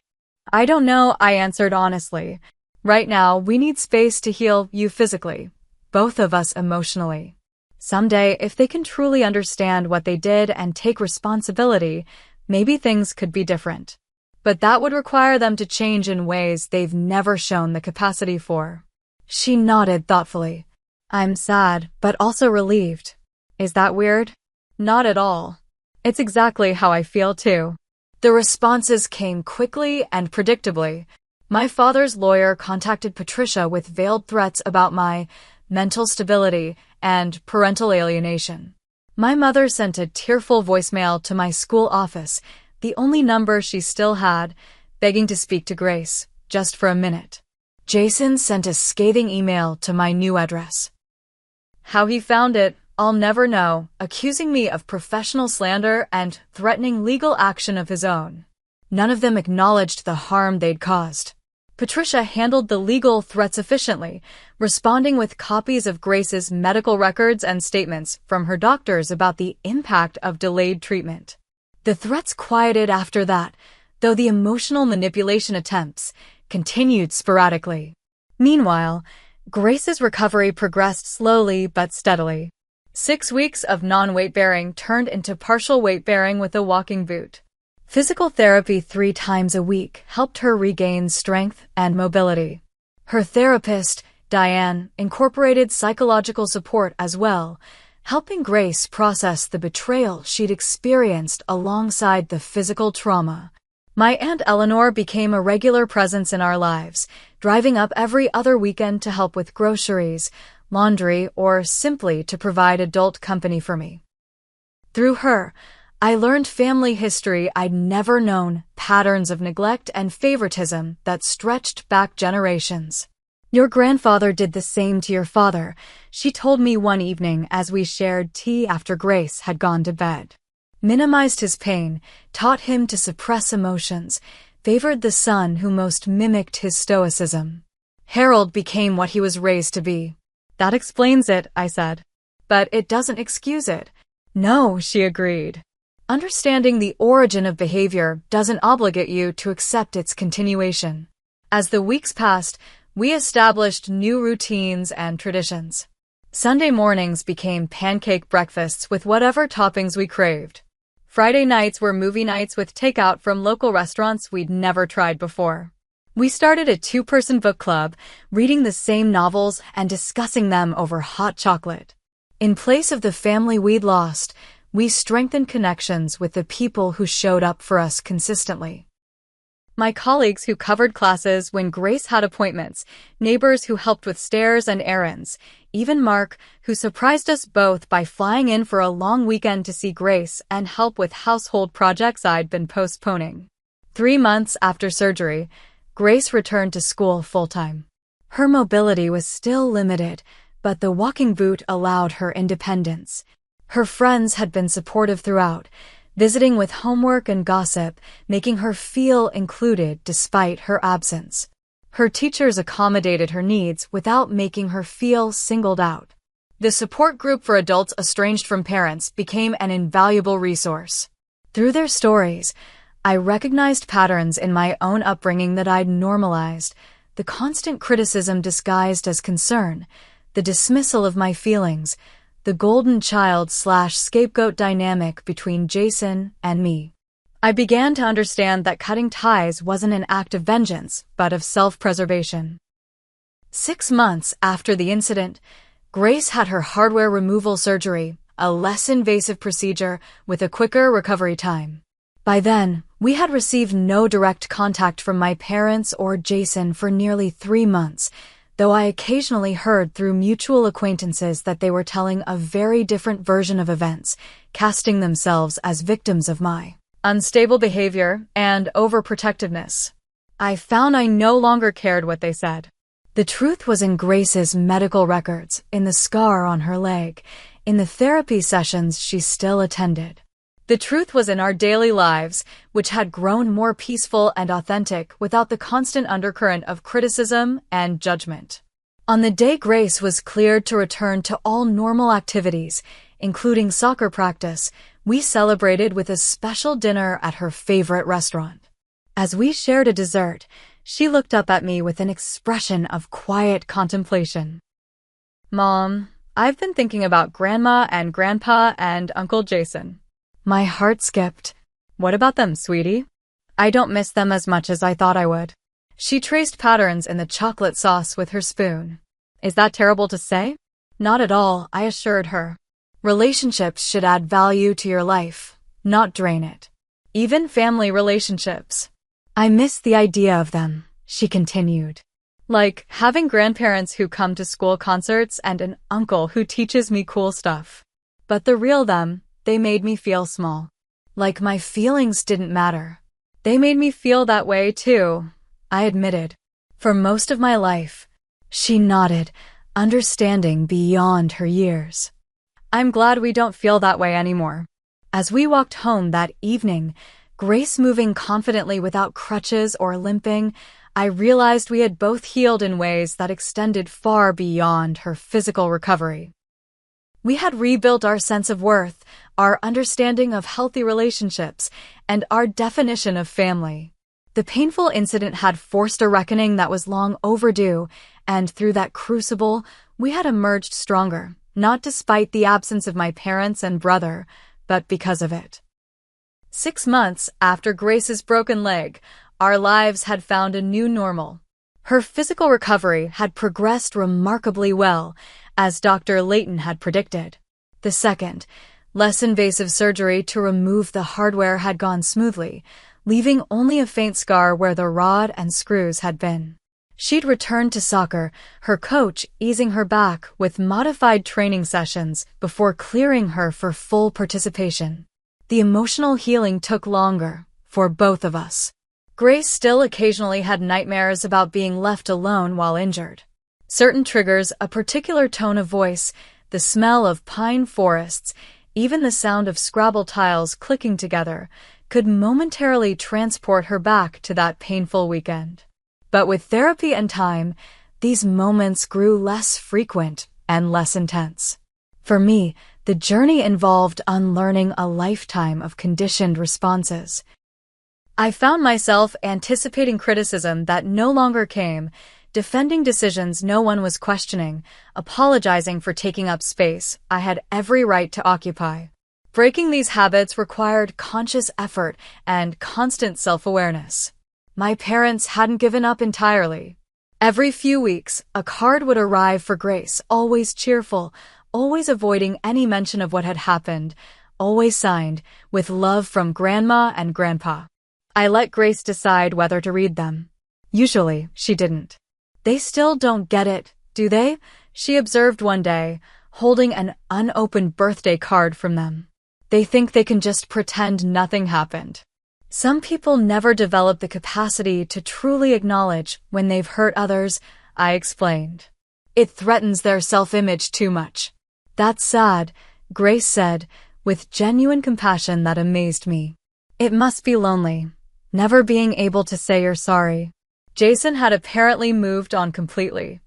A: I don't know, I answered honestly. Right now, we need space to heal you physically, both of us emotionally. Someday, if they can truly understand what they did and take responsibility, maybe things could be different. But that would require them to change in ways they've never shown the capacity for. She nodded thoughtfully. I'm sad, but also relieved. Is that weird? Not at all. It's exactly how I feel too. The responses came quickly and predictably. My father's lawyer contacted Patricia with veiled threats about my mental stability and parental alienation. My mother sent a tearful voicemail to my school office, the only number she still had, begging to speak to Grace, just for a minute. Jason sent a scathing email to my new address. How he found it, I'll never know, accusing me of professional slander and threatening legal action of his own. None of them acknowledged the harm they'd caused. Patricia handled the legal threats efficiently, responding with copies of Grace's medical records and statements from her doctors about the impact of delayed treatment. The threats quieted after that, though the emotional manipulation attempts continued sporadically. Meanwhile, Grace's recovery progressed slowly but steadily. 6 weeks of non-weight-bearing turned into partial weight-bearing with a walking boot. Physical therapy 3 times a week helped her regain strength and mobility. Her therapist, Diane, incorporated psychological support as well, helping Grace process the betrayal she'd experienced alongside the physical trauma. My Aunt Eleanor became a regular presence in our lives, driving up every other weekend to help with groceries, laundry, or simply to provide adult company for me. Through her, I learned family history I'd never known, patterns of neglect and favoritism that stretched back generations. "Your grandfather did the same to your father," she told me one evening as we shared tea after Grace had gone to bed. Minimized his pain, taught him to suppress emotions, favored the son who most mimicked his stoicism. Harold became what he was raised to be. "That explains it," I said. "But it doesn't excuse it." "No," she agreed. "Understanding the origin of behavior doesn't obligate you to accept its continuation." As the weeks passed, we established new routines and traditions. Sunday mornings became pancake breakfasts with whatever toppings we craved. Friday nights were movie nights with takeout from local restaurants we'd never tried before. We started a 2-person book club, reading the same novels and discussing them over hot chocolate. In place of the family we'd lost, we strengthened connections with the people who showed up for us consistently. My colleagues who covered classes when Grace had appointments, neighbors who helped with stairs and errands, even Mark, who surprised us both by flying in for a long weekend to see Grace and help with household projects I'd been postponing. 3 months after surgery, Grace returned to school full-time. Her mobility was still limited, but the walking boot allowed her independence. Her friends had been supportive throughout, visiting with homework and gossip, making her feel included despite her absence. Her teachers accommodated her needs without making her feel singled out. The support group for adults estranged from parents became an invaluable resource. Through their stories, I recognized patterns in my own upbringing that I'd normalized: the constant criticism disguised as concern, the dismissal of my feelings, the golden child/scapegoat dynamic between Jason and me. I began to understand that cutting ties wasn't an act of vengeance, but of self-preservation. 6 months after the incident, Grace had her hardware removal surgery, a less invasive procedure with a quicker recovery time. By then, we had received no direct contact from my parents or Jason for nearly 3 months, though I occasionally heard through mutual acquaintances that they were telling a very different version of events, casting themselves as victims of my unstable behavior and overprotectiveness. I found I no longer cared what they said. The truth was in Grace's medical records, in the scar on her leg, in the therapy sessions she still attended. The truth was in our daily lives, which had grown more peaceful and authentic without the constant undercurrent of criticism and judgment. On the day Grace was cleared to return to all normal activities, including soccer practice, we celebrated with a special dinner at her favorite restaurant. As we shared a dessert, she looked up at me with an expression of quiet contemplation. "Mom, I've been thinking about Grandma and Grandpa and Uncle Jason." My heart skipped. "What about them, sweetie?" "I don't miss them as much as I thought I would." She traced patterns in the chocolate sauce with her spoon. "Is that terrible to say?" "Not at all," I assured her. "Relationships should add value to your life, not drain it. Even family relationships. I miss the idea of them," she continued. "Like having grandparents who come to school concerts and an uncle who teaches me cool stuff. But the real them, they made me feel small. Like my feelings didn't matter. They made me feel that way too," I admitted. "For most of my life." She nodded, understanding beyond her years. "I'm glad we don't feel that way anymore." As we walked home that evening, Grace moving confidently without crutches or limping, I realized we had both healed in ways that extended far beyond her physical recovery. We had rebuilt our sense of worth, our understanding of healthy relationships, and our definition of family. The painful incident had forced a reckoning that was long overdue, and through that crucible, we had emerged stronger, not despite the absence of my parents and brother, but because of it. 6 months after Grace's broken leg, our lives had found a new normal. Her physical recovery had progressed remarkably well, as Dr. Layton had predicted. The second, less invasive surgery to remove the hardware had gone smoothly, leaving only a faint scar where the rod and screws had been. She'd returned to soccer, her coach easing her back with modified training sessions before clearing her for full participation. The emotional healing took longer, for both of us. Grace still occasionally had nightmares about being left alone while injured. Certain triggers, a particular tone of voice, the smell of pine forests, even the sound of Scrabble tiles clicking together, could momentarily transport her back to that painful weekend. But with therapy and time, these moments grew less frequent and less intense. For me, the journey involved unlearning a lifetime of conditioned responses. I found myself anticipating criticism that no longer came, defending decisions no one was questioning, apologizing for taking up space I had every right to occupy. Breaking these habits required conscious effort and constant self-awareness. My parents hadn't given up entirely. Every few weeks, a card would arrive for Grace, always cheerful, always avoiding any mention of what had happened, always signed, with love from Grandma and Grandpa. I let Grace decide whether to read them. Usually, she didn't. "They still don't get it, do they?" she observed one day, holding an unopened birthday card from them. "They think they can just pretend nothing happened." Some people never develop the capacity to truly acknowledge when they've hurt others, I explained. It threatens their self-image too much. "That's sad," Grace said, with genuine compassion that amazed me. "It must be lonely, never being able to say you're sorry." Jason had apparently moved on completely.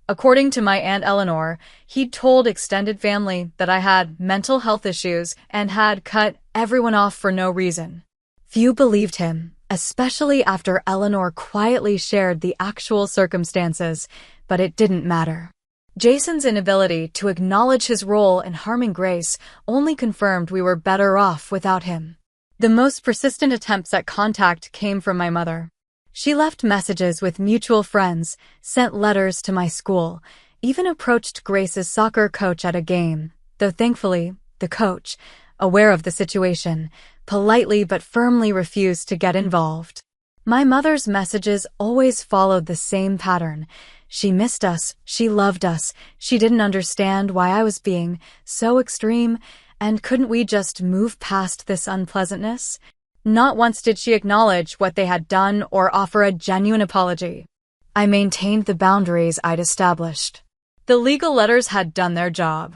A: According to my Aunt Eleanor, he'd told extended family that I had mental health issues and had cut everyone off for no reason. Few believed him, especially after Eleanor quietly shared the actual circumstances, but it didn't matter. Jason's inability to acknowledge his role in harming Grace only confirmed we were better off without him. The most persistent attempts at contact came from my mother. She left messages with mutual friends, sent letters to my school, even approached Grace's soccer coach at a game, though thankfully, the coach, aware of the situation, politely but firmly refused to get involved. My mother's messages always followed the same pattern. She missed us, she loved us, she didn't understand why I was being so extreme, and couldn't we just move past this unpleasantness? Not once did she acknowledge what they had done or offer a genuine apology. I maintained the boundaries I'd established. The legal letters had done their job.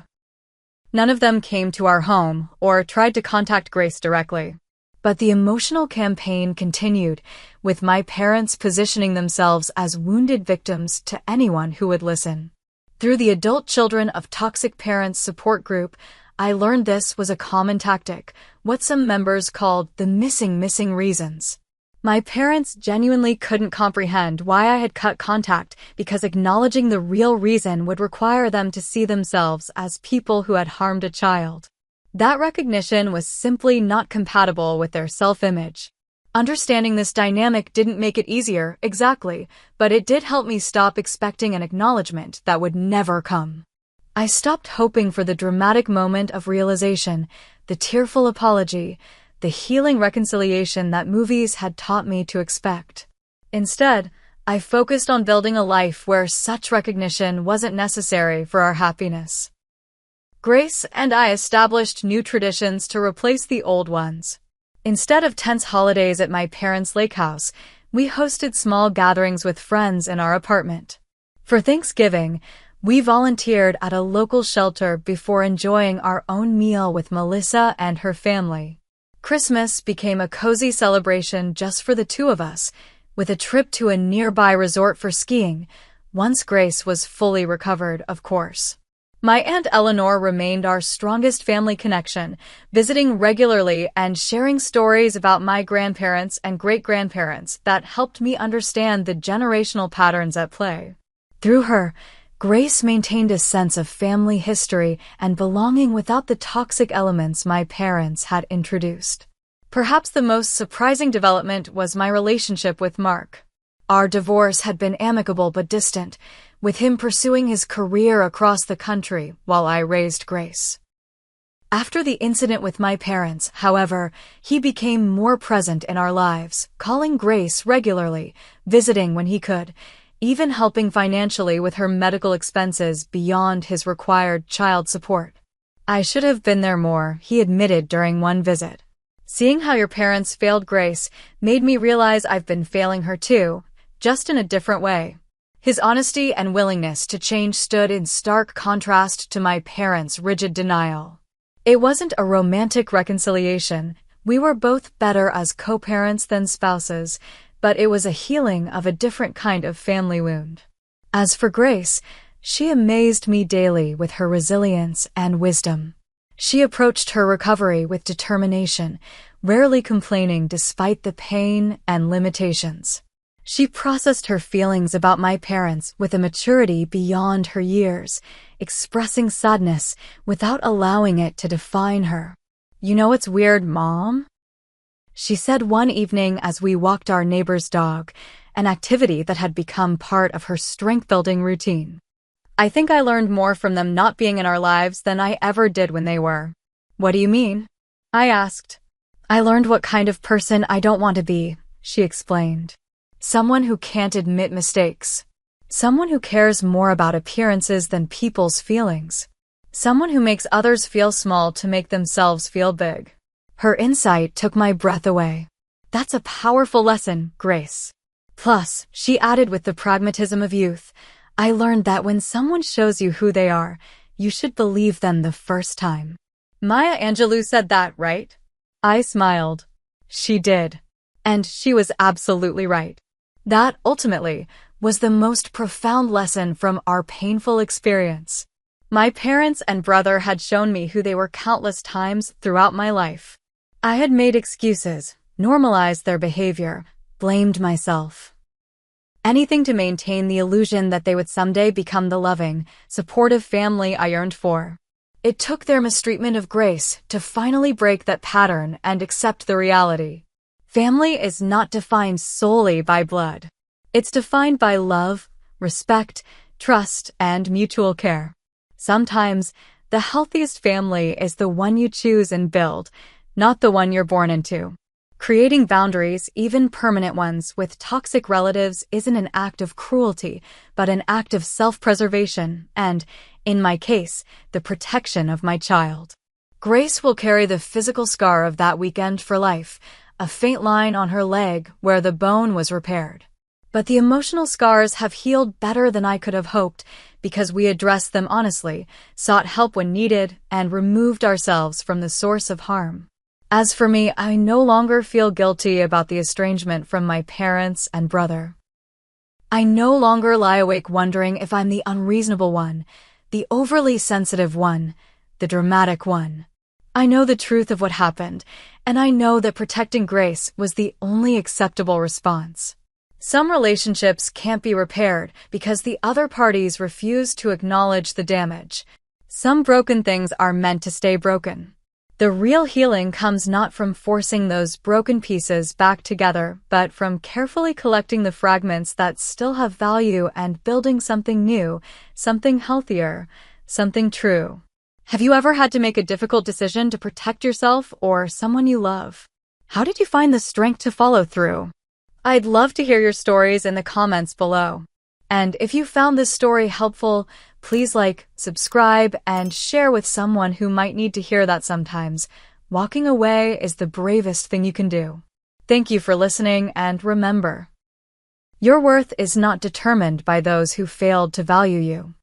A: None of them came to our home or tried to contact Grace directly. But the emotional campaign continued, with my parents positioning themselves as wounded victims to anyone who would listen. Through the Adult Children of Toxic Parents support group, I learned this was a common tactic, what some members called the missing reasons. My parents genuinely couldn't comprehend why I had cut contact because acknowledging the real reason would require them to see themselves as people who had harmed a child. That recognition was simply not compatible with their self-image. Understanding this dynamic didn't make it easier, exactly, but it did help me stop expecting an acknowledgement that would never come. I stopped hoping for the dramatic moment of realization, the tearful apology, the healing reconciliation that movies had taught me to expect. Instead, I focused on building a life where such recognition wasn't necessary for our happiness. Grace and I established new traditions to replace the old ones. Instead of tense holidays at my parents' lake house, we hosted small gatherings with friends in our apartment. For Thanksgiving, we volunteered at a local shelter before enjoying our own meal with Melissa and her family. Christmas became a cozy celebration just for the two of us, with a trip to a nearby resort for skiing, once Grace was fully recovered, of course. My Aunt Eleanor remained our strongest family connection, visiting regularly and sharing stories about my grandparents and great-grandparents that helped me understand the generational patterns at play. Through her, Grace maintained a sense of family history and belonging without the toxic elements my parents had introduced. Perhaps the most surprising development was my relationship with Mark. Our divorce had been amicable but distant, with him pursuing his career across the country while I raised Grace. After the incident with my parents, however, he became more present in our lives, calling Grace regularly, visiting when he could, even helping financially with her medical expenses beyond his required child support. "I should have been there more," he admitted during one visit. "Seeing how your parents failed Grace made me realize I've been failing her too, just in a different way." His honesty and willingness to change stood in stark contrast to my parents' rigid denial. It wasn't a romantic reconciliation. We were both better as co-parents than spouses, but it was a healing of a different kind of family wound. As for Grace, she amazed me daily with her resilience and wisdom. She approached her recovery with determination, rarely complaining despite the pain and limitations. She processed her feelings about my parents with a maturity beyond her years, expressing sadness without allowing it to define her. "You know what's weird, Mom?" she said one evening as we walked our neighbor's dog, an activity that had become part of her strength-building routine. "I think I learned more from them not being in our lives than I ever did when they were." "What do you mean?" I asked. "I learned what kind of person I don't want to be," she explained. "Someone who can't admit mistakes. Someone who cares more about appearances than people's feelings. Someone who makes others feel small to make themselves feel big." Her insight took my breath away. "That's a powerful lesson, Grace." Plus, she added with the pragmatism of youth, "I learned that when someone shows you who they are, you should believe them the first time." Maya Angelou said that, right? I smiled. She did. And she was absolutely right. That, ultimately, was the most profound lesson from our painful experience. My parents and brother had shown me who they were countless times throughout my life. I had made excuses, normalized their behavior, blamed myself. Anything to maintain the illusion that they would someday become the loving, supportive family I yearned for. It took their mistreatment of Grace to finally break that pattern and accept the reality. Family is not defined solely by blood. It's defined by love, respect, trust, and mutual care. Sometimes, the healthiest family is the one you choose and build, not the one you're born into. Creating boundaries, even permanent ones, with toxic relatives isn't an act of cruelty, but an act of self-preservation and, in my case, the protection of my child. Grace will carry the physical scar of that weekend for life, a faint line on her leg where the bone was repaired. But the emotional scars have healed better than I could have hoped because we addressed them honestly, sought help when needed, and removed ourselves from the source of harm. As for me, I no longer feel guilty about the estrangement from my parents and brother. I no longer lie awake wondering if I'm the unreasonable one, the overly sensitive one, the dramatic one. I know the truth of what happened, and I know that protecting Grace was the only acceptable response. Some relationships can't be repaired because the other parties refuse to acknowledge the damage. Some broken things are meant to stay broken. The real healing comes not from forcing those broken pieces back together, but from carefully collecting the fragments that still have value and building something new, something healthier, something true. Have you ever had to make a difficult decision to protect yourself or someone you love? How did you find the strength to follow through? I'd love to hear your stories in the comments below. And if you found this story helpful, please like, subscribe, and share with someone who might need to hear that sometimes. Walking away is the bravest thing you can do. Thank you for listening, and remember, your worth is not determined by those who failed to value you.